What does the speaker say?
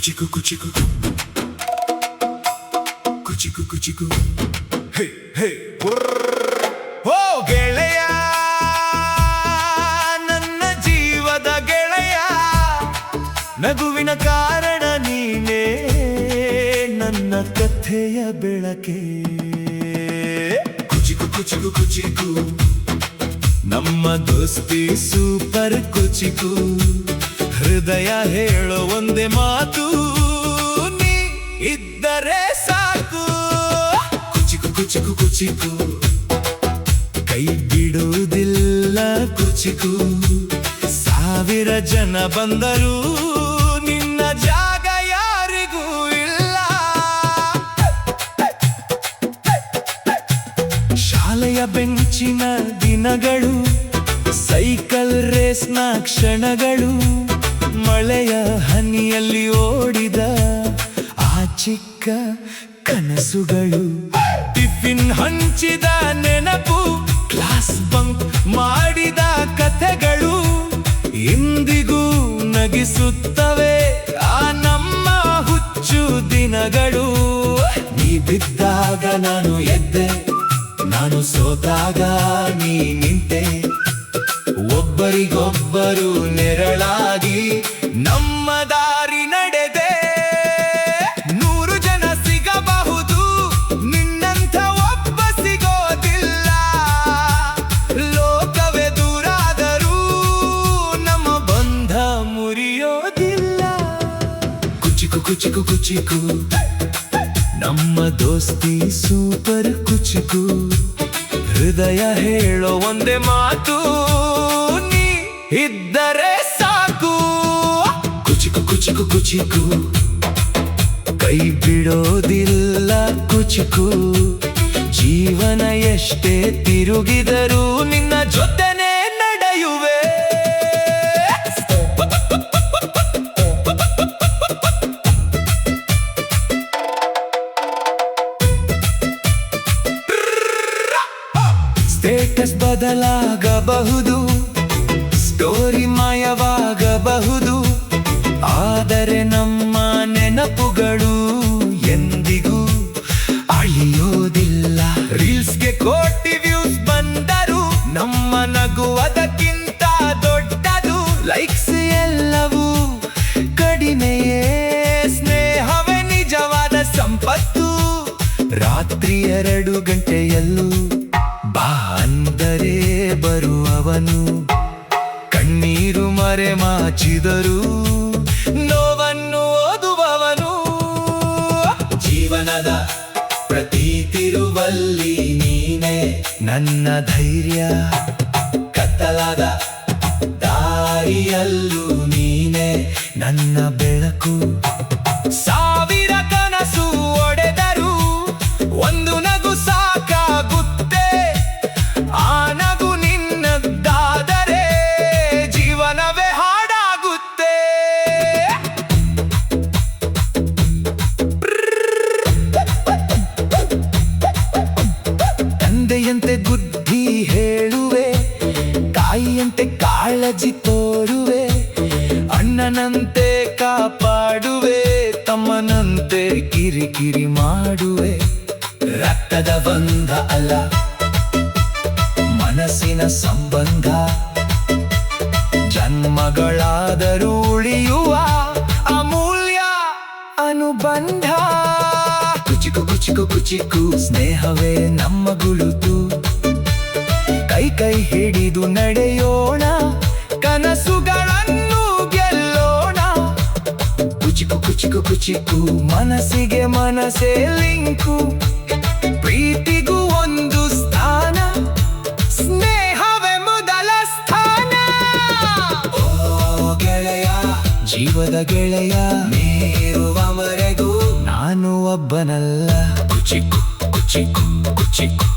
ಕುಚಿಕು ಕುಚಿಕು ಕುಚಿಕು ಕುಚಿಕು ಹೇ ಹೇ ಓ ಗೆಳೆಯ ನನ್ನ ಜೀವದ ಗೆಳೆಯ ನಗುವಿನ ಕಾರಣ ನೀನೇ ನನ್ನ ಕಥೆಯ ಬೆಳಕೆ ಕುಚಿಕು ಕುಚಿಕು ಕುಚಿಕು ನಮ್ಮ ದೋಸ್ತಿ ಸೂಪರ್ ಕುಚಿಕು ಹೃದಯ ಹೇಳೋ ಒಂದೇ ಮಾತು ನೀ ಇದ್ದರೆ ಸಾಕು ಕುಚಿಕು ಕುಚಿಕು ಕುಚಿಕು ಕೈ ಬಿಡುವುದಿಲ್ಲ ಕುಚಿಕು ಸಾವಿರ ಜನ ಬಂದರೂ ನಿನ್ನ ಜಾಗ ಯಾರಿಗೂ ಇಲ್ಲ ಶಾಲೆಯ ಬೆಂಚಿನ ದಿನಗಳು ಸೈಕಲ್ ರೇಸ್ನ ಕ್ಷಣಗಳು ಮಳೆಯ ಹನಿಯಲ್ಲಿ ಓಡಿದ ಆ ಚಿಕ್ಕ ಕನಸುಗಳು ಟಿಫಿನ್ ಹಂಚಿದ ನೆನಪು ಕ್ಲಾಸ್ ಬಂಕ್ ಮಾಡಿದ ಕಥೆಗಳು ಇಂದಿಗೂ ನಗಿಸುತ್ತವೆ ಆ ನಮ್ಮ ಹುಚ್ಚು ದಿನಗಳು ನೀ ಬಿದ್ದಾಗ ನಾನು ಎದ್ದೆ ನಾನು ಸೋತಾಗ ನೀ ನಿಂತೆ ಒಬ್ಬರಿಗೊಬ್ಬರು ನೆರಳಾಗಿ ನಮ್ಮ ದಾರಿ ನಡೆದೆ 100 ಜನ ಸಿಗಬಹುದು ನಿನ್ನಂಥ ಒಬ್ಬ ಸಿಗೋದಿಲ್ಲ ಲೋಕವೇ ದೂರಾದರೂ ನಮ್ಮ ಬಂಧ ಮುರಿಯೋದಿಲ್ಲ ಕುಚಿಕು ಕುಚಿಕು ಕುಚಿಕು ನಮ್ಮ ದೋಸ್ತಿ ಸೂಪರ್ ಕುಚಿಕು ಹೃದಯ ಹೇಳೋ ಒಂದೇ ಮಾತು ನೀ ಇದ್ದರೆ ಸಾಕು ಕುಚಿಕು ಕುಚಿಕು ಕುಚಿಕು ಕೈ ಬಿಡೋದಿಲ್ಲ ಕುಚಿಕು ಜೀವನ ಎಷ್ಟೇ ತಿರುಗಿದರೂ ನಿನ್ನ ಜೊತೆನೇ ನಡೆಯುವೆ ಸ್ಟೇಟಸ್ ಬದಲಾಗಬಹುದು ಸ್ಟೋರಿ ಮಾಯವಾಗಬಹುದು ಆದರೆ ನಮ್ಮ ನೆನಪುಗಳು ಎಂದಿಗೂ ಅಳಿಯೋದಿಲ್ಲ ರೀಲ್ಸ್ಗೆ ಕೋಟಿ ವ್ಯೂಸ್ ಬಂದರು ನಮ್ಮ ನಗು ಅದಕ್ಕಿಂತ ದೊಡ್ಡದು ಲೈಕ್ಸ್ ಎಲ್ಲವೂ ಕಡಿಮೆಯೇ ಸ್ನೇಹವೇ ನಿಜವಾದ ಸಂಪತ್ತು ರಾತ್ರಿ 2 ಗಂಟೆಯಲ್ಲೂ ಬಾ ಅಂದರೆ ಬರುವವನು ಕಣ್ಣೀರು ಮರೆ ಮಾಚಿದರು ನೋವನ್ನು ಓದುವವನು ಜೀವನದ ಪ್ರತಿ ತಿರುವಲ್ಲಿ ನೀನೆ ನನ್ನ ಧೈರ್ಯ ಕತ್ತಲಾದ ದಾರಿಯಲ್ಲೂ ನೀನೆ ನನ್ನ ಬೆಳಕು ಸಾವಿರ ಕನಸು ಒಡೆದರು ಒಂದು ನಗು ಸಾಕಾಗುತ್ತೆ ಆ ನಗು ನಿನ್ನದ್ದಾದರೆ ಜೀವನವೇ ಹಾಡಾಗುತ್ತೆ ತಂದೆಯಂತೆ ಬುದ್ಧಿ ಹೇಳುವೆ ತಾಯಿಯಂತೆ ಕಾಳಜಿ ತೋರುವೆ ಅಣ್ಣನಂತೆ ಕಾಪಾಡುವೆ ತಮ್ಮನಂತೆ ಕಿರಿಕಿರಿ ಮಾಡುವೆ ರಕ್ತದ ಬಂಧ ಅಲ್ಲ ಮನಸ್ಸಿನ ಸಂಬಂಧ ಜನ್ಮಗಳಾದರೂ ಉಳಿಯುವ ಅಮೂಲ್ಯ ಅನುಬಂಧ ಕುಚಿಕು ಕುಚಿಕು ಕುಚಿಕು ಸ್ನೇಹವೇ ನಮ್ಮ ಗುರುತು ಕೈ ಕೈ ಹಿಡಿದು ನಡೆಯೋಣ ಕನಸುಗಳನ್ನು ಗೆಲ್ಲೋಣ ಕುಚಿಕು ಕುಚಿಕು ಕುಚಿಕು ಮನಸ್ಸಿಗೆ ಮನಸ್ಸೇ ಲಿಂಕು ಪ್ರೀತಿಗೂ ಒಂದು ಸ್ಥಾನ ಸ್ನೇಹವೇ ಮೊದಲ ಸ್ಥಾನ ಓ ಗೆಳೆಯ ಜೀವದ ಗೆಳೆಯ ನೀರುವವರೆಗೂ ನಾನು ಒಬ್ಬನಲ್ಲ ಕುಚಿಕು ಕುಚಿಕು ಕುಚಿಕು